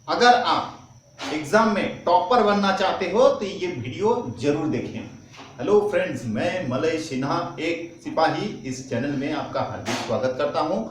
अगर आप एग्जाम में टॉपर बनना चाहते हो तो ये वीडियो जरूर देखें। हेलो फ्रेंड्स, मैं मलय सिन्हा, एक सिपाही, इस चैनल में आपका हार्दिक स्वागत करता हूं।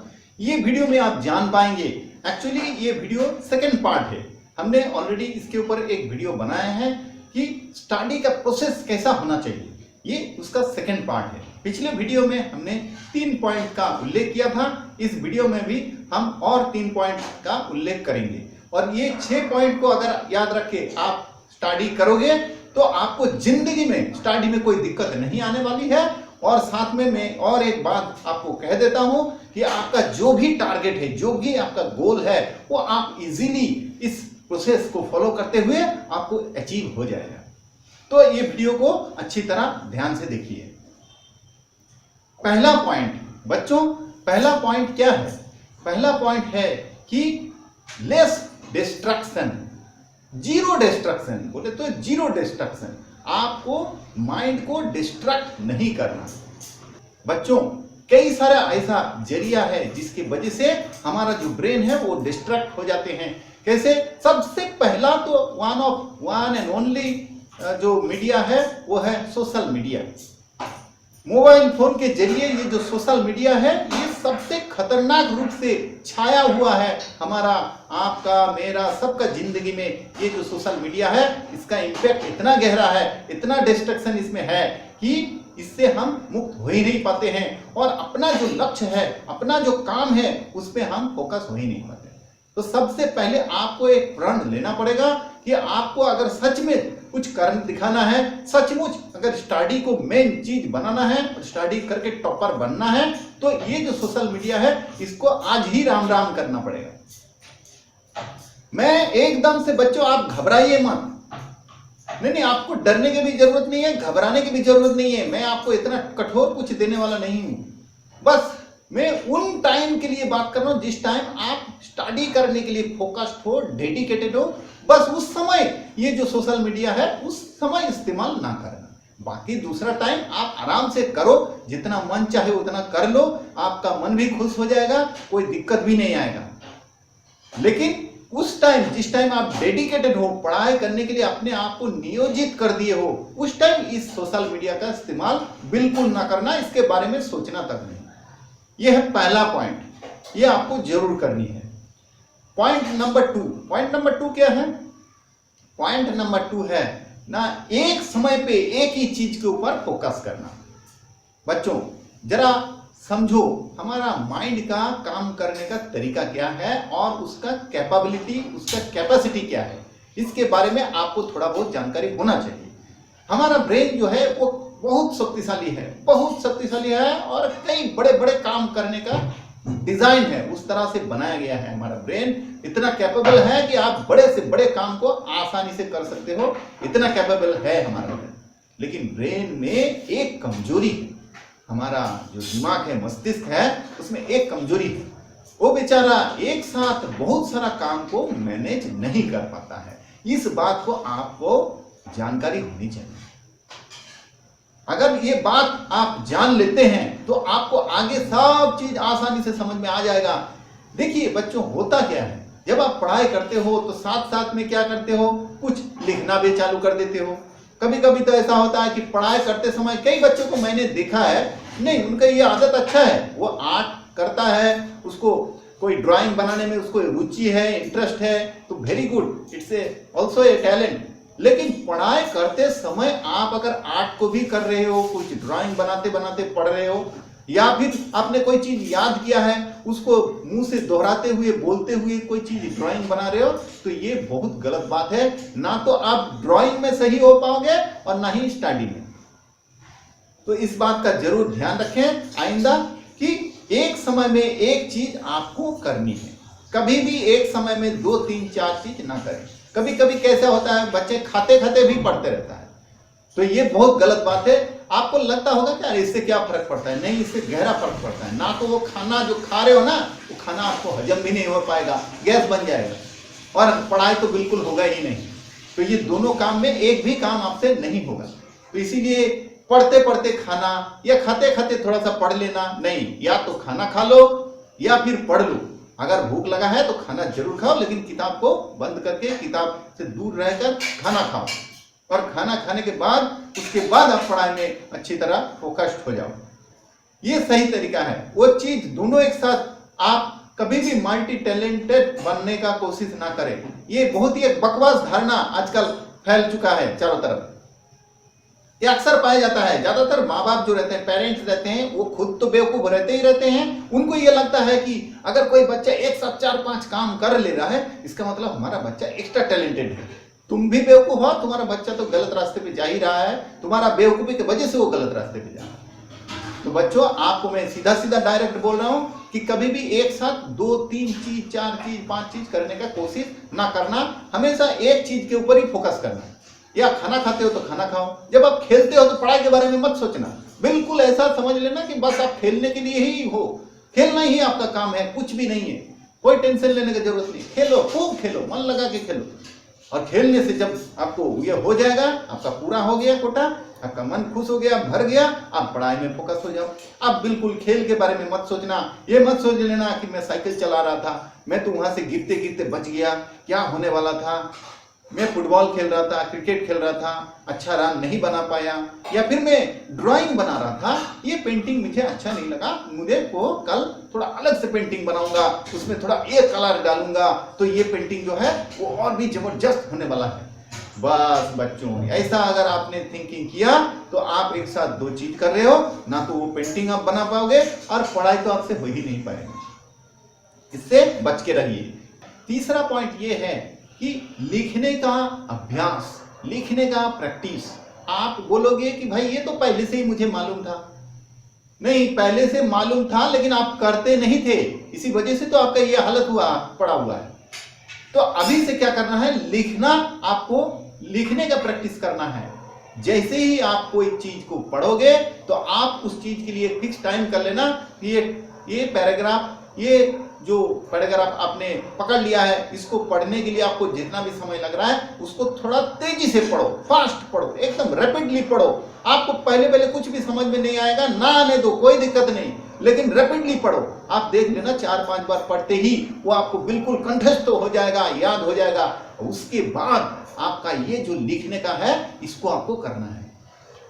ये वीडियो में आप जान पाएंगे, एक्चुअली ये वीडियो सेकंड पार्ट है। हमने ऑलरेडी इसके ऊपर एक वीडियो बनाया है कि स्टडी का प्रोसेस कैसा होना चाहिए, ये उसका सेकंड पार्ट है। पिछले वीडियो में हमने 3 पॉइंट का उल्लेख किया था, इस वीडियो में भी हम और 3 पॉइंट का उल्लेख करेंगे। और ये 6 पॉइंट को अगर याद रख के आप स्टडी करोगे तो आपको जिंदगी में स्टडी में कोई दिक्कत नहीं आने वाली है। और साथ में मैं और एक बात आपको कह देता हूं कि आपका जो भी टारगेट है, जो भी आपका गोल है, वो आप इजीली इस प्रोसेस को फॉलो करते हुए आपको अचीव हो जाएगा। तो ये वीडियो को अच्छी तरह ध्यान से देखिए। पहला पॉइंट बच्चों, पहला पॉइंट क्या है? पहला पॉइंट है कि लेस डिस्ट्रक्शन, जीरो डिस्ट्रक्शन। बोले तो जीरो डिस्ट्रक्शन, आपको माइंड को डिस्ट्रैक्ट नहीं करना। बच्चों, कई सारा ऐसा जरिया है जिसकी वजह से हमारा जो ब्रेन है वो डिस्ट्रैक्ट हो जाते हैं। कैसे? सबसे पहला तो वन एंड ओनली जो मीडिया है वो है सोशल मीडिया। मोबाइल फोन के जरिए ये जो सोशल मीडिया है ये सबसे खतरनाक रूप से छाया हुआ है हमारा, आपका, मेरा, सबका जिंदगी में। ये जो सोशल मीडिया है इसका इम्पैक्ट इतना गहरा है, इतना डिस्ट्रक्शन इसमें है कि इससे हम मुक्त हो ही नहीं पाते हैं और अपना जो लक्ष्य है, अपना जो काम है, उस पर हम फोकस हो ही नहीं पाते। तो सबसे पहले आपको एक प्रण लेना पड़ेगा कि आपको अगर सच में कुछ कर दिखाना है, सचमुच अगर स्टडी को मेन चीज बनाना है और स्टडी करके टॉपर बनना है, तो ये जो सोशल मीडिया है इसको आज ही राम राम करना पड़ेगा। मैं एकदम से बच्चों आप घबराइए मत। नहीं, आपको डरने की भी जरूरत नहीं है, घबराने की भी जरूरत नहीं है। मैं आपको इतना कठोर कुछ देने वाला नहीं हूं। बस मैं उन टाइम के लिए बात कर रहा हूं जिस टाइम आप स्टडी करने के लिए फोकस्ड हो, डेडिकेटेड हो। बस उस समय ये जो सोशल मीडिया है उस समय इस्तेमाल ना करना। बाकी दूसरा टाइम आप आराम से करो, जितना मन चाहे उतना कर लो, आपका मन भी खुश हो जाएगा, कोई दिक्कत भी नहीं आएगा। लेकिन उस टाइम, जिस टाइम आप डेडिकेटेड हो, पढ़ाई करने के लिए अपने आप को नियोजित कर दिए हो, उस टाइम इस सोशल मीडिया का इस्तेमाल बिल्कुल ना करना, इसके बारे में सोचना तक नहीं। यह है पहला पॉइंट, यह आपको जरूर करनी है। पॉइंट नंबर 2 क्या है? पॉइंट नंबर 2 है ना, एक समय पे एक ही चीज के ऊपर फोकस करना। बच्चों जरा समझो, हमारा माइंड का काम करने का तरीका क्या है और उसका कैपेबिलिटी, उसका कैपेसिटी क्या है, इसके बारे में आपको थोड़ा बहुत जानकारी होना चाहिए। हमारा ब्रेन जो है वो बहुत शक्तिशाली है, बहुत शक्तिशाली है और कई बड़े बड़े काम करने का डिजाइन है, उस तरह से बनाया गया है। हमारा ब्रेन इतना कैपेबल है कि आप बड़े से बड़े काम को आसानी से कर सकते हो, इतना कैपेबल है हमारा ब्रेन। लेकिन ब्रेन में एक कमजोरी है, हमारा जो दिमाग है, मस्तिष्क है, उसमें एक कमजोरी है। वो बेचारा एक साथ बहुत सारा काम को मैनेज नहीं कर पाता है। इस बात को आपको जानकारी होनी चाहिए। अगर ये बात आप जान लेते हैं तो आपको आगे सब चीज आसानी से समझ में आ जाएगा। देखिए बच्चों, होता क्या है, जब आप पढ़ाई करते हो तो साथ साथ में क्या करते हो, कुछ लिखना भी चालू कर देते हो। कभी कभी तो ऐसा होता है कि पढ़ाई करते समय कई बच्चों को मैंने देखा है, नहीं उनका ये आदत अच्छा है, वो आर्ट करता है, उसको कोई ड्राइंग बनाने में उसको रुचि है, इंटरेस्ट है, तो very good, it's also a talent. लेकिन पढ़ाई करते समय आप अगर आर्ट को भी कर रहे हो, कुछ ड्राइंग बनाते बनाते पढ़ रहे हो, या फिर आपने कोई चीज याद किया है उसको मुंह से दोहराते हुए, बोलते हुए कोई चीज ड्राइंग बना रहे हो, तो ये बहुत गलत बात है। ना तो आप ड्राइंग में सही हो पाओगे और ना ही स्टडी में। तो इस बात का जरूर ध्यान रखें आइंदा कि एक समय में एक चीज आपको करनी है। कभी भी एक समय में 2, 3, 4 चीज ना करें। कभी कभी कैसा होता है, बच्चे खाते खाते भी पढ़ते रहता है, तो ये बहुत गलत बात है। आपको लगता होगा कि यार इससे क्या फर्क पड़ता है, नहीं, इससे गहरा फर्क पड़ता है। ना तो वो खाना जो खा रहे हो ना, वो खाना आपको हजम भी नहीं हो पाएगा, गैस बन जाएगा, और पढ़ाई तो बिल्कुल होगा ही नहीं। तो ये दोनों काम में एक भी काम आपसे नहीं होगा। तो इसीलिए पढ़ते पढ़ते खाना या खाते खाते थोड़ा सा पढ़ लेना नहीं, या तो खाना खा लो या फिर पढ़ लो। अगर भूख लगा है तो खाना जरूर खाओ, लेकिन किताब को बंद करके किताब से दूर रहकर खाना खाओ, और खाना खाने के बाद उसके बाद आप पढ़ाई में अच्छी तरह फोकस्ड हो जाओ। ये सही तरीका है। वो चीज दोनों एक साथ, आप कभी भी मल्टी टैलेंटेड बनने का कोशिश ना करें। ये बहुत ही एक बकवास धारणा आजकल फैल चुका है चारों तरफ। ये अक्सर पाया जाता है। ज्यादातर माँ बाप जो रहते हैं, पेरेंट्स रहते हैं, वो खुद तो बेवकूफ रहते ही रहते हैं। उनको ये लगता है कि अगर कोई बच्चा एक साथ 4-5 काम कर ले रहा है, इसका मतलब हमारा बच्चा एक्स्ट्रा टैलेंटेड है। तुम भी बेवकूफ हो, तुम्हारा बच्चा तो गलत रास्ते पे जा ही रहा है, तुम्हारा बेवकूफी की वजह से वो गलत रास्ते पे जा रहा है। तो बच्चों, आपको मैं सीधा सीधा डायरेक्ट बोल रहा हूं कि कभी भी एक साथ 2-3 चीज, 4 चीज, 5 चीज करने का कोशिश ना करना। हमेशा एक चीज के ऊपर ही फोकस करना। या खाना खाते हो तो खाना खाओ, जब आप खेलते हो तो पढ़ाई के बारे में मत सोचना। बिल्कुल ऐसा समझ लेना कि बस आप खेलने के लिए ही हो, खेलना ही आपका काम है, कुछ भी नहीं है। कोई टेंशन लेने की जरूरत नहीं। खेलो, खूब खेलो, मन लगा के खेलो। और खेलने से जब आपको ये हो जाएगा, आपका पूरा हो गया कोटा, आपका मन खुश हो गया, भर गया, आप पढ़ाई में फोकस हो जाओ। आप बिल्कुल खेल के बारे में मत सोचना। ये मत सोच लेना कि मैं साइकिल चला रहा था, मैं तो वहां से गिरते गिरते बच गया, क्या होने वाला था, मैं फुटबॉल खेल रहा था, क्रिकेट खेल रहा था, अच्छा रन नहीं बना पाया, या फिर मैं ड्राइंग बना रहा था, ये पेंटिंग मुझे अच्छा नहीं लगा, मुझे को कल थोड़ा अलग से पेंटिंग बनाऊंगा, उसमें थोड़ा ये कलर डालूंगा, तो ये पेंटिंग जो है वो और भी जबरदस्त होने वाला है। बस बच्चों, ऐसा अगर आपने थिंकिंग किया तो आप एक साथ 2 चीज कर रहे हो। ना तो वो पेंटिंग आप बना पाओगे और पढ़ाई तो आपसे हो ही नहीं पाएगी। इससे बच के रहिए। तीसरा पॉइंट ये है कि लिखने का अभ्यास, लिखने का प्रैक्टिस। आप बोलोगे कि भाई ये तो पहले से ही मुझे मालूम था। नहीं, पहले से मालूम था, लेकिन आप करते नहीं थे, इसी वजह से तो आपका ये हालत हुआ, पड़ा हुआ है। तो अभी से क्या करना है, लिखना, आपको लिखने का प्रैक्टिस करना है। जैसे ही आप कोई चीज को पढ़ोगे तो आप उस चीज के लिए फिक्स टाइम कर लेना कि ये पैराग्राफ, ये जो पैराग्राफ आपने पकड़ लिया है, इसको पढ़ने के लिए आपको जितना भी समय लग रहा है उसको थोड़ा तेजी से पढ़ो, फास्ट पढ़ो, एकदम रैपिडली पढ़ो। आपको पहले पहले कुछ भी समझ में नहीं आएगा, ना आने दो, कोई दिक्कत नहीं, लेकिन रैपिडली पढ़ो। आप देख लेना 4-5 बार पढ़ते ही वो आपको बिल्कुल कंठस्थ हो जाएगा, याद हो जाएगा। उसके बाद आपका ये जो लिखने का है, इसको आपको करना है।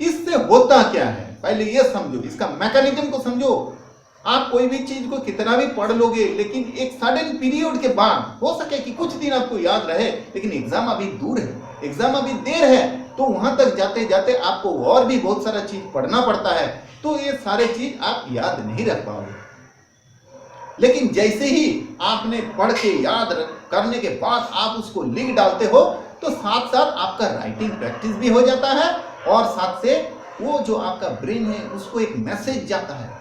इससे होता क्या है, पहले ये समझो, इसका मैकेनिज्म को समझो। आप कोई भी चीज को कितना भी पढ़ लोगे, लेकिन एक सडन पीरियड के बाद हो सके कि कुछ दिन आपको याद रहे, लेकिन एग्जाम अभी दूर है, एग्जाम अभी देर है, तो वहां तक जाते जाते आपको और भी बहुत सारा चीज पढ़ना पड़ता है, तो ये सारे चीज आप याद नहीं रख पाओगे। लेकिन जैसे ही आपने पढ़ के याद करने के बाद आप उसको लिख डालते हो, तो साथ साथ आपका राइटिंग प्रैक्टिस भी हो जाता है, और साथ से वो जो आपका ब्रेन है उसको एक मैसेज जाता है।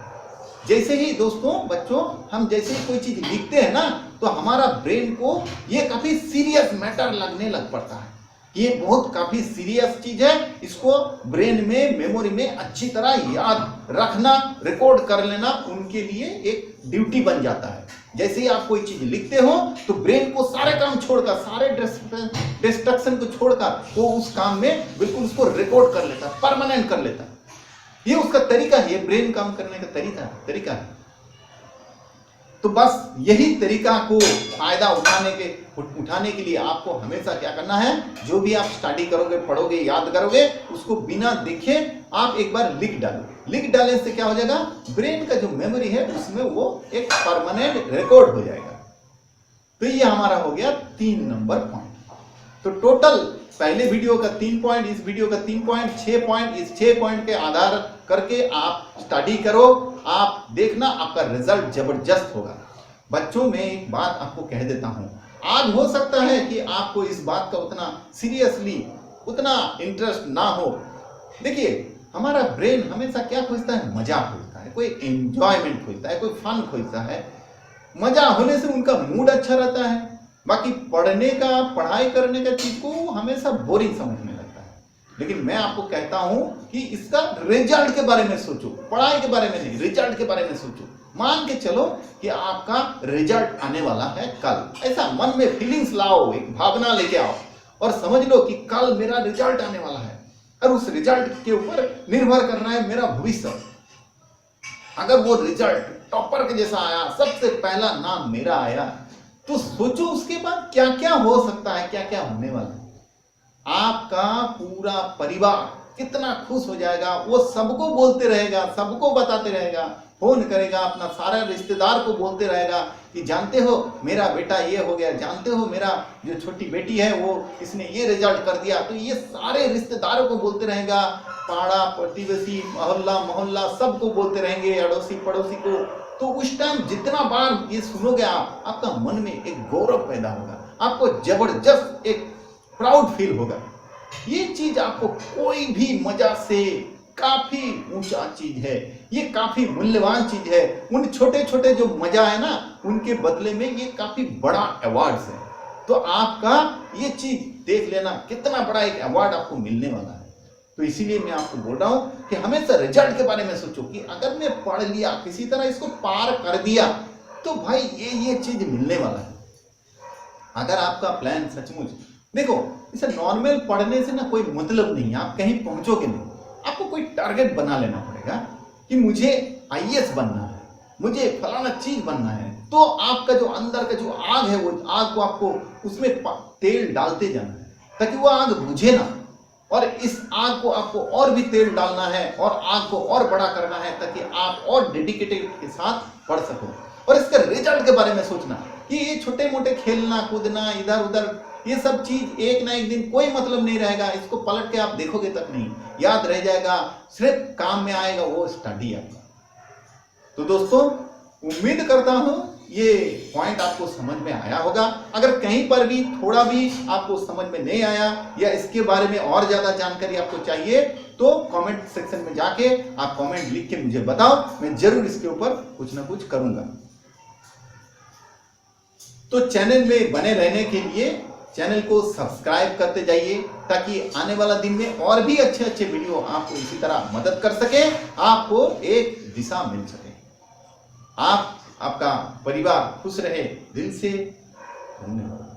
जैसे ही दोस्तों, बच्चों, हम जैसे ही कोई चीज लिखते हैं ना, तो हमारा ब्रेन को ये काफी सीरियस मैटर लगने लग पड़ता है। ये बहुत काफी सीरियस चीज है, इसको ब्रेन में, मेमोरी में अच्छी तरह याद रखना, रिकॉर्ड कर लेना उनके लिए एक ड्यूटी बन जाता है। जैसे ही आप कोई चीज लिखते हो तो ब्रेन को सारे काम छोड़कर, सारे डिस्ट्रक्शन को छोड़कर वो उस काम में बिल्कुल उसको रिकॉर्ड कर लेता, परमानेंट कर लेता। ये उसका तरीका है, ये ब्रेन काम करने का तरीका है। तो बस यही तरीका को फायदा उठाने के लिए आपको हमेशा क्या करना है, जो भी आप स्टडी करोगे, पढ़ोगे, याद करोगे, उसको बिना देखे आप एक बार लिख डालो। लिख डालने से क्या हो जाएगा, ब्रेन का जो मेमोरी है उसमें वो एक परमानेंट रिकॉर्ड हो जाएगा। तो ये हमारा हो गया 3 नंबर पॉइंट। तो टोटल पहले वीडियो का 3 पॉइंट, इस वीडियो का 3 पॉइंट, 6 पॉइंट। इस 6 पॉइंट के आधार करके आप स्टडी करो, आप देखना आपका रिजल्ट जबरदस्त होगा। बच्चों, मैं एक बात आपको कह देता हूं, आज हो सकता है कि आपको इस बात का उतना सीरियसली, उतना इंटरेस्ट ना हो। देखिए, हमारा ब्रेन हमेशा क्या खोजता है, मजा खोजता है, कोई एंजॉयमेंट खोजता है, कोई फन खोजता है। मजा होने से उनका मूड अच्छा रहता है। बाकी पढ़ने का, पढ़ाई करने का चीज को हमेशा बोरिंग समझने लगता है। लेकिन मैं आपको कहता हूं कि इसका रिजल्ट के बारे में सोचो, पढ़ाई के बारे में नहीं, रिजल्ट के बारे में सोचो। मान के चलो कि आपका रिजल्ट आने वाला है कल, ऐसा मन में फीलिंग्स लाओ, एक भावना लेके आओ और समझ लो कि कल मेरा रिजल्ट आने वाला है और उस रिजल्ट के ऊपर निर्भर करना है मेरा भविष्य। अगर वो रिजल्ट टॉपर के जैसा आया, सबसे पहला नाम मेरा आया, तो सोचो उसके बाद क्या क्या हो सकता है, क्या क्या होने वाला है। आपका पूरा परिवार कितना खुश हो जाएगा, वो सबको बोलते रहेगा, सबको बताते रहेगा, फोन करेगा, अपना सारा रिश्तेदार को बोलते रहेगा कि जानते हो मेरा बेटा ये हो गया, जानते हो मेरा जो छोटी बेटी है वो इसने ये रिजल्ट कर दिया। तो ये सारे रिश्तेदारों को बोलते रहेगा, पाड़ा प्रतिवेशी मोहल्ला मोहल्ला सबको बोलते रहेंगे, अड़ोसी पड़ोसी को। तो उस टाइम जितना बार ये सुनोगे आप, आपका मन में एक गौरव पैदा होगा, आपको जबरदस्त एक प्राउड फील होगा। ये चीज आपको कोई भी मजा से काफी ऊंचा चीज है, ये काफी मूल्यवान चीज है। उन छोटे छोटे जो मजा है ना, उनके बदले में ये काफी बड़ा अवार्ड है। तो आपका ये चीज देख लेना, कितना बड़ा एक अवार्ड आपको मिलने वाला है। तो इसीलिए मैं आपको बोल रहा हूं कि हमेशा रिजल्ट के बारे में सोचो कि अगर मैं पढ़ लिया, किसी तरह इसको पार कर दिया, तो भाई ये चीज मिलने वाला है। अगर आपका प्लान सचमुच, देखो इसे नॉर्मल पढ़ने से ना कोई मतलब नहीं है, आप कहीं पहुंचोगे नहीं। आपको कोई टारगेट बना लेना पड़ेगा कि मुझे आईएएस बनना है, मुझे फलाना चीज बनना है। तो आपका जो अंदर का जो आग है, वो आग को आपको उसमें तेल डालते जाना है ताकि वो आग बुझे ना, और इस आग को आपको और भी तेल डालना है और आग को और बड़ा करना है ताकि आप और डेडिकेटेड के साथ पढ़ सको। और इसके रिजल्ट के बारे में सोचना कि ये छोटे मोटे खेलना कूदना इधर उधर, ये सब चीज एक ना एक दिन कोई मतलब नहीं रहेगा। इसको पलट के आप देखोगे तक नहीं याद रह जाएगा, सिर्फ काम में आएगा वो स्टडी आपका। तो दोस्तों, उम्मीद करता हूं ये पॉइंट आपको समझ में आया होगा। अगर कहीं पर भी थोड़ा भी आपको समझ में नहीं आया या इसके बारे में और ज्यादा जानकारी आपको चाहिए, तो कमेंट सेक्शन में जाके आप कमेंट लिख के मुझे बताओ, मैं जरूर इसके ऊपर कुछ ना कुछ करूंगा। तो चैनल में बने रहने के लिए चैनल को सब्सक्राइब करते जाइए ताकि आने वाला दिन में और भी अच्छे अच्छे वीडियो आपको इसी तरह मदद कर सके, आपको एक दिशा मिल सके। आपका परिवार खुश रहे, दिल से धन्यवाद।